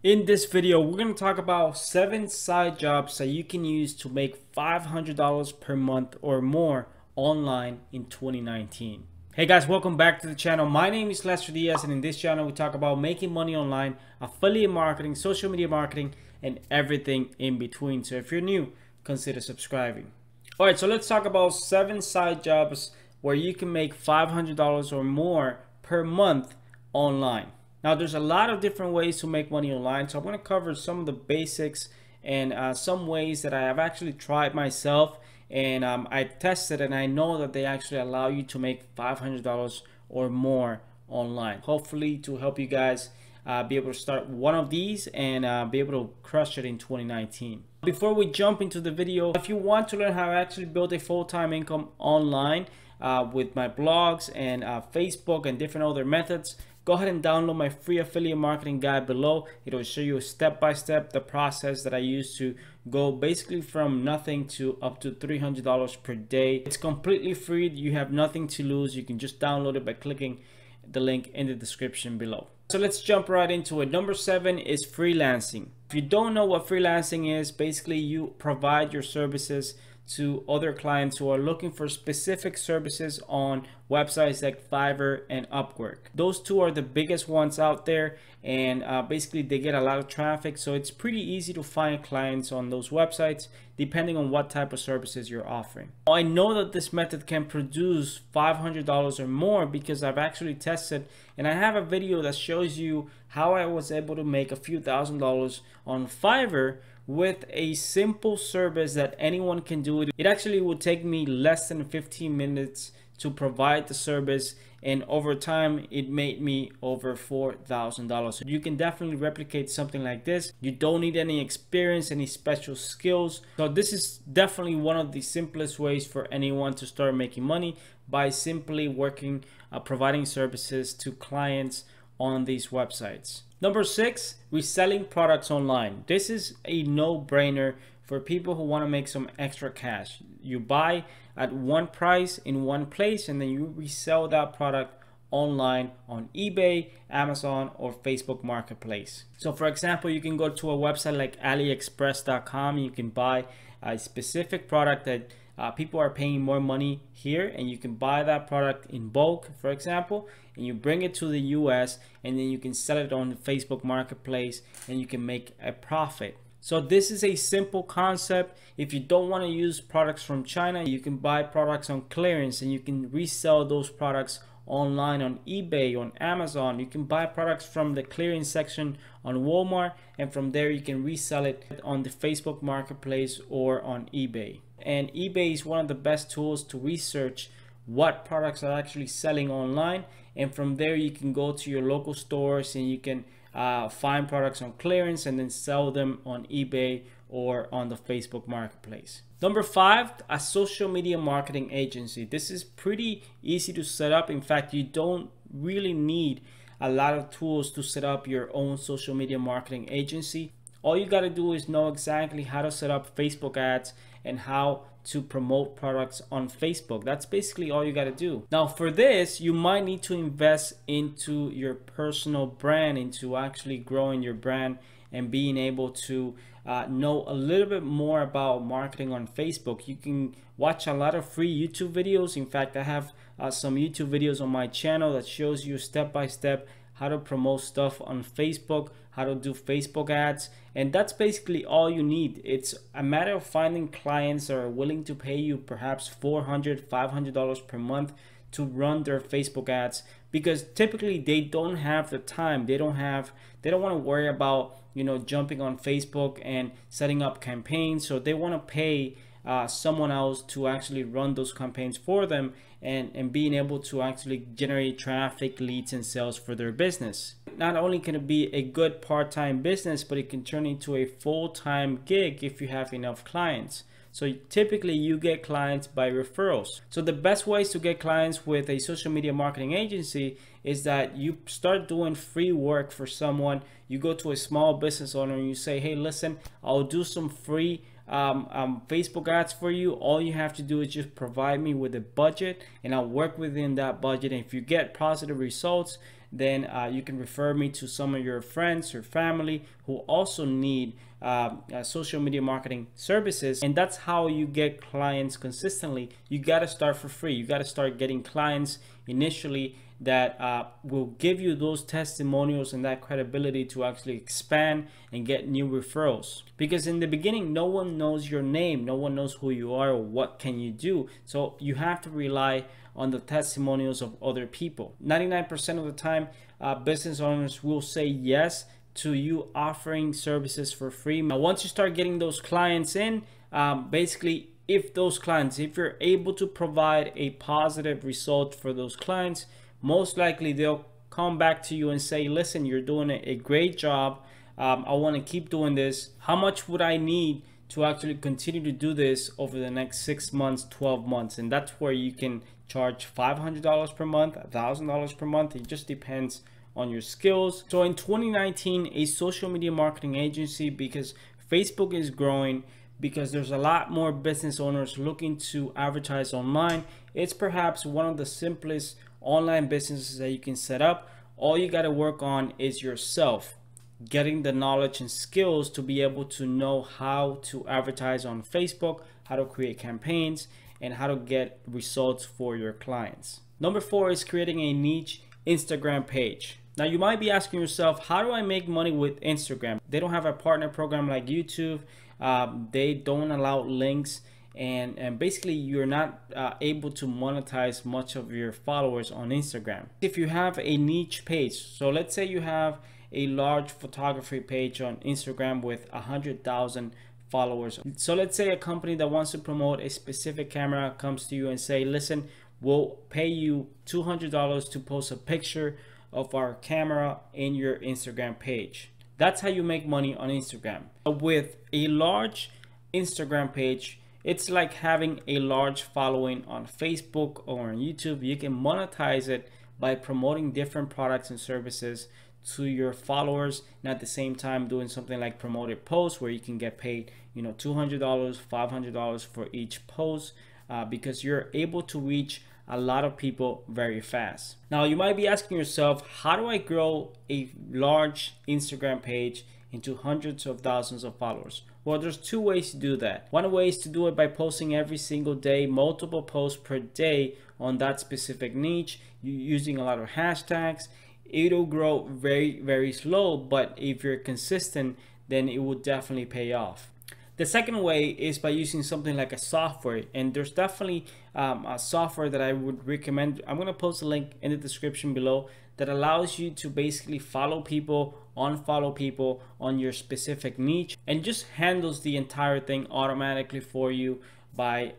In this video, we're going to talk about 7 side jobs that you can use to make $500 per month or more online in 2019. Hey guys, welcome back to the channel. My name is Lester Diaz, and in this channel we talk about making money online, affiliate marketing, social media marketing, and everything in between. So if you're new, consider subscribing. Alright, so let's talk about 7 side jobs where you can make $500 or more per month online. Now, there's a lot of different ways to make money online, so I'm going to cover some of the basics and some ways that I have actually tried myself, and I tested, and I know that they actually allow you to make $500 or more online. Hopefully to help you guys be able to start one of these and be able to crush it in 2019. Before we jump into the video, if you want to learn how to actually build a full-time income online with my blogs and Facebook and different other methods, go ahead and download my free affiliate marketing guide below. It'll show you step by step the process that I use to go basically from nothing to up to $300 per day. It's completely free. You have nothing to lose. You can just download it by clicking the link in the description below. So let's jump right into it. Number 7 is freelancing. If you don't know what freelancing is, basically you provide your services to other clients who are looking for specific services on websites like Fiverr and Upwork. Those two are the biggest ones out there, and basically they get a lot of traffic, so it's pretty easy to find clients on those websites depending on what type of services you're offering. I know that this method can produce $500 or more because I've actually tested, and I have a video that shows you how I was able to make a few $1,000s on Fiverr with a simple service that anyone can do. It actually would take me less than 15 minutes to provide the service, and over time it made me over $4,000. So you can definitely replicate something like this. You don't need any experience, any special skills. So this is definitely one of the simplest ways for anyone to start making money, by simply working providing services to clients on these websites. Number 6, reselling products online. This is a no-brainer for people who want to make some extra cash. You buy at one price in one place, and then you resell that product online on eBay, Amazon, or Facebook Marketplace. So for example, you can go to a website like aliexpress.com. You can buy a specific product that people are paying more money here, and you can buy that product in bulk, for example, and you bring it to the US, and then you can sell it on the Facebook Marketplace, and you can make a profit. So this is a simple concept. If you don't want to use products from China, you can buy products on clearance, and you can resell those products online on eBay, on Amazon. You can buy products from the clearance section on Walmart, and from there you can resell it on the Facebook Marketplace or on eBay. And eBay is one of the best tools to research what products are actually selling online, and from there you can go to your local stores and you can find products on clearance and then sell them on eBay or on the Facebook Marketplace. Number 5, a social media marketing agency. This is pretty easy to set up. In fact, you don't really need a lot of tools to set up your own social media marketing agency. All you got to do is know exactly how to set up Facebook ads and how to promote products on Facebook. That's basically all you got to do. Now for this, you might need to invest into your personal brand, into actually growing your brand and being able to know a little bit more about marketing on Facebook. You can watch a lot of free YouTube videos. In fact, I have some YouTube videos on my channel that shows you step by step how to promote stuff on Facebook, how to do Facebook ads, and that's basically all you need. It's a matter of finding clients that are willing to pay you perhaps $400, $500 per month to run their Facebook ads, because typically they don't have the time. They don't want to worry about, you know, jumping on Facebook and setting up campaigns. So they want to pay someone else to actually run those campaigns for them, and being able to actually generate traffic, leads, and sales for their business. Not only can it be a good part-time business, but it can turn into a full-time gig if you have enough clients. So typically you get clients by referrals. So the best ways to get clients with a social media marketing agency is that you start doing free work for someone. You go to a small business owner and you say, hey, listen, I'll do some free Facebook ads for you. All you have to do is just provide me with a budget, and I'll work within that budget. And if you get positive results, then you can refer me to some of your friends or family who also need social media marketing services. And that's how you get clients consistently. You got to start for free. You got to start getting clients initially that will give you those testimonials and that credibility to actually expand and get new referrals. Because in the beginning, no one knows your name, no one knows who you are or what can you do. So you have to rely on the testimonials of other people. 99% of the time, business owners will say yes to you offering services for free. Now, once you start getting those clients in, basically, if you're able to provide a positive result for those clients, most likely they'll come back to you and say, listen, you're doing a great job. I want to keep doing this. How much would I need to actually continue to do this over the next 6 months, 12 months? And that's where you can charge $500 per month, $1,000 per month. It just depends on your skills. So in 2019, a social media marketing agency, because Facebook is growing, because there's a lot more business owners looking to advertise online, it's perhaps one of the simplest online businesses that you can set up. All you got to work on is yourself, getting the knowledge and skills to be able to know how to advertise on Facebook, how to create campaigns, and how to get results for your clients. Number 4 is creating a niche Instagram page. Now you might be asking yourself, how do I make money with Instagram? They don't have a partner program like YouTube. They don't allow links, and basically you're not able to monetize much of your followers on Instagram. If you have a niche page, so let's say you have a large photography page on Instagram with 100,000 followers. So let's say a company that wants to promote a specific camera comes to you and say, listen, we'll pay you $200 to post a picture of our camera in your Instagram page. That's how you make money on Instagram. With a large Instagram page, it's like having a large following on Facebook or on YouTube. You can monetize it by promoting different products and services to your followers, and at the same time doing something like promoted posts where you can get paid, $200, $500 for each post, because you're able to reach a lot of people very fast. Now you might be asking yourself, how do I grow a large Instagram page into hundreds of thousands of followers? Well, there's 2 ways to do that. One way is to do it by posting every single day, multiple posts per day on that specific niche, using a lot of hashtags. It'll grow very, very slow, but if you're consistent, then it will definitely pay off. The second way is by using something like a software, and there's definitely a software that I would recommend. I'm going to post a link in the description below that allows you to basically follow people, unfollow people on your specific niche, and just handles the entire thing automatically for you by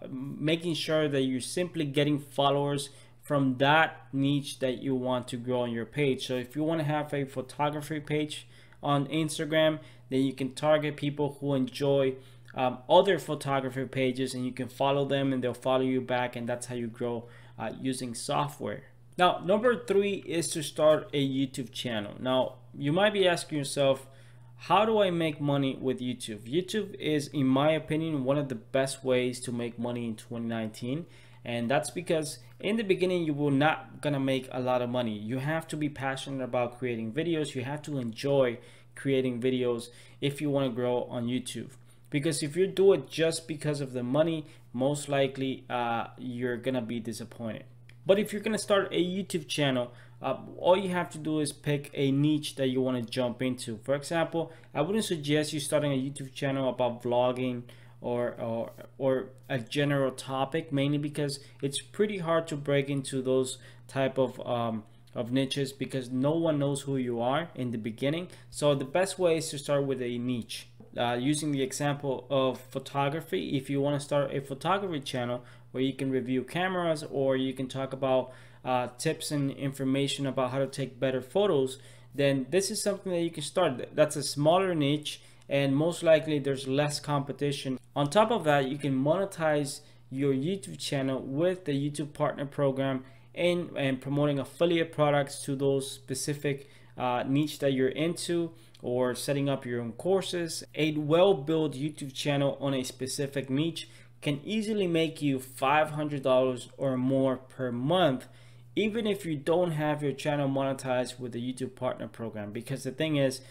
making sure that you're simply getting followers from that niche that you want to grow on your page. So if you want to have a photography page on Instagram, then you can target people who enjoy other photography pages, and you can follow them and they'll follow you back, and that's how you grow using software. Now, number 3 is to start a YouTube channel. Now, you might be asking yourself, how do I make money with YouTube? YouTube is, in my opinion, one of the best ways to make money in 2019. And that's because in the beginning, you will not gonna make a lot of money. You have to be passionate about creating videos. You have to enjoy creating videos if you want to grow on YouTube. Because if you do it just because of the money, most likely you're gonna be disappointed. But if you're gonna start a YouTube channel, all you have to do is pick a niche that you want to jump into. For example, I wouldn't suggest you starting a YouTube channel about vlogging or a general topic, mainly because it's pretty hard to break into those type of niches, because no one knows who you are in the beginning. So the best way is to start with a niche. Using the example of photography, if you want to start a photography channel where you can review cameras, or you can talk about tips and information about how to take better photos, then this is something that you can start. That's a smaller niche, and most likely there's less competition. On top of that, you can monetize your YouTube channel with the YouTube Partner Program and promoting affiliate products to those specific niche that you're into, or setting up your own courses. A well-built YouTube channel on a specific niche can easily make you $500 or more per month, even if you don't have your channel monetized with the YouTube Partner Program. Because the thing is,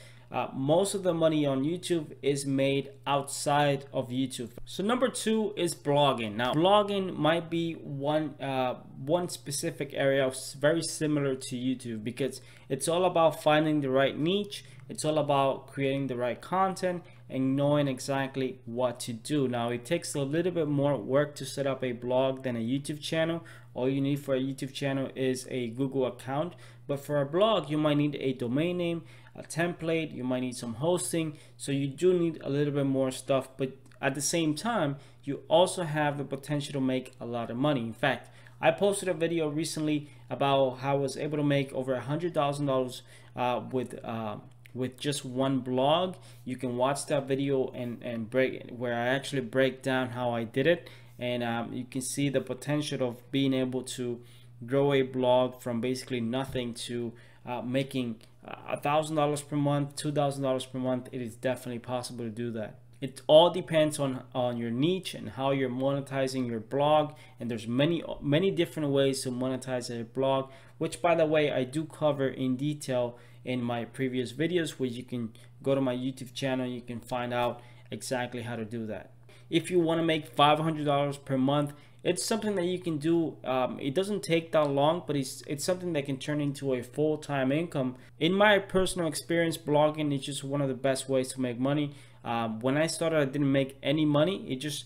most of the money on YouTube is made outside of YouTube. So number 2 is blogging. Now blogging might be one specific area very similar to YouTube, because it's all about finding the right niche. It's all about creating the right content and knowing exactly what to do. Now it takes a little bit more work to set up a blog than a YouTube channel. All you need for a YouTube channel is a Google account, but for a blog you might need a domain name, a template, you might need some hosting. So you do need a little bit more stuff, but at the same time you also have the potential to make a lot of money. In fact, I posted a video recently about how I was able to make over $100,000 with just one blog. You can watch that video and where I actually break down how I did it, and you can see the potential of being able to grow a blog from basically nothing to making $1,000 per month, $2,000 per month. It is definitely possible to do that. It all depends on your niche and how you're monetizing your blog, and there's many different ways to monetize a blog, which by the way I do cover in detail in my previous videos, where you can go to my YouTube channel, you can find out exactly how to do that. If you want to make $500 per month, it's something that you can do. It doesn't take that long, but it's something that can turn into a full-time income. In my personal experience, blogging is just one of the best ways to make money. When I started, I didn't make any money. It just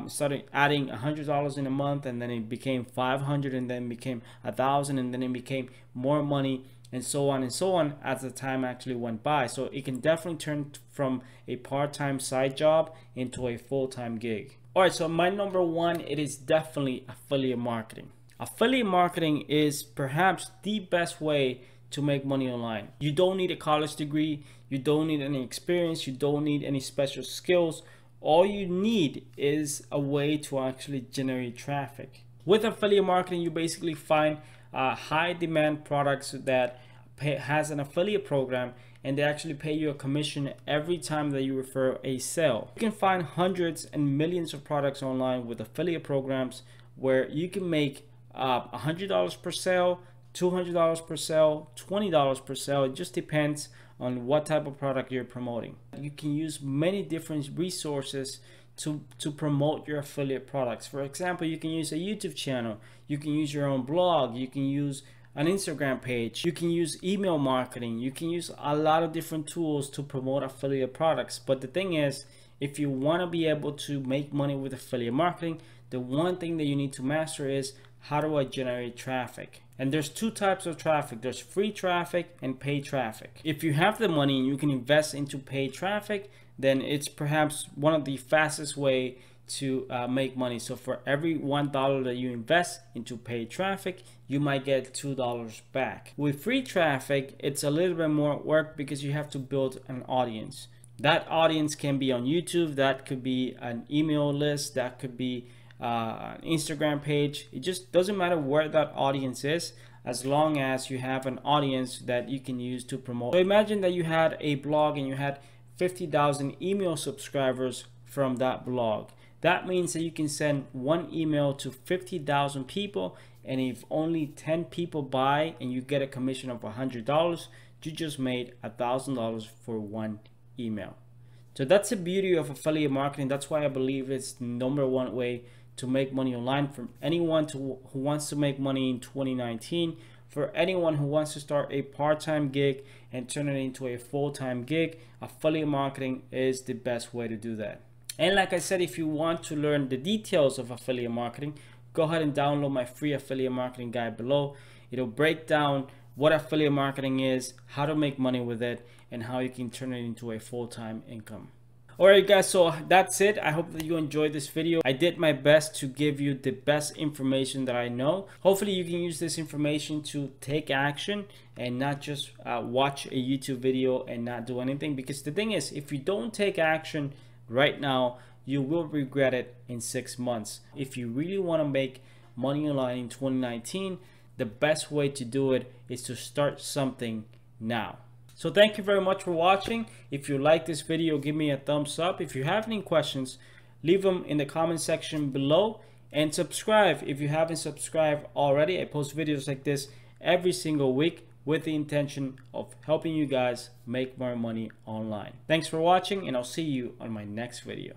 started adding $100 in a month, and then it became 500, and then became 1,000, and then it became more money, and so on and so on as the time actually went by. So it can definitely turn from a part-time side job into a full-time gig. All right, so my number 1, it is definitely affiliate marketing. Affiliate marketing is perhaps the best way to make money online. You don't need a college degree, you don't need any experience, you don't need any special skills. All you need is a way to actually generate traffic. With affiliate marketing, you basically find high demand products that has an affiliate program, and they actually pay you a commission every time that you refer a sale. You can find hundreds and millions of products online with affiliate programs where you can make $100 per sale, $200 per sale, $20 per sale. It just depends on what type of product you're promoting. You can use many different resources to promote your affiliate products. For example, you can use a YouTube channel, you can use your own blog, you can use an Instagram page, you can use email marketing, you can use a lot of different tools to promote affiliate products. But the thing is, if you want to be able to make money with affiliate marketing, the one thing that you need to master is, how do I generate traffic? And there's 2 types of traffic. There's free traffic and paid traffic. If you have the money and you can invest into paid traffic, then it's perhaps one of the fastest way to make money. So for every $1 that you invest into paid traffic, you might get $2 back. With free traffic, it's a little bit more work because you have to build an audience. That audience can be on YouTube, that could be an email list, that could be an Instagram page. It just doesn't matter where that audience is, as long as you have an audience that you can use to promote. So imagine that you had a blog and you had 50,000 email subscribers from that blog. That means that you can send one email to 50,000 people, and if only 10 people buy and you get a commission of $100, you just made $1,000 for one email. So that's the beauty of affiliate marketing. That's why I believe it's the #1 way to make money online for anyone who wants to make money in 2019. For anyone who wants to start a part-time gig and turn it into a full-time gig, affiliate marketing is the best way to do that. And like I said, if you want to learn the details of affiliate marketing, go ahead and download my free affiliate marketing guide below. It'll break down what affiliate marketing is, how to make money with it, and how you can turn it into a full-time income. Alright guys, so that's it. I hope that you enjoyed this video. I did my best to give you the best information that I know. Hopefully you can use this information to take action and not just watch a YouTube video and not do anything. Because the thing is, if you don't take action right now, you will regret it in 6 months. If you really want to make money online in 2019, the best way to do it is to start something now. So thank you very much for watching. If you like this video, give me a thumbs up. If you have any questions, leave them in the comment section below, and subscribe if you haven't subscribed already. I post videos like this every single week with the intention of helping you guys make more money online. Thanks for watching, and I'll see you on my next video.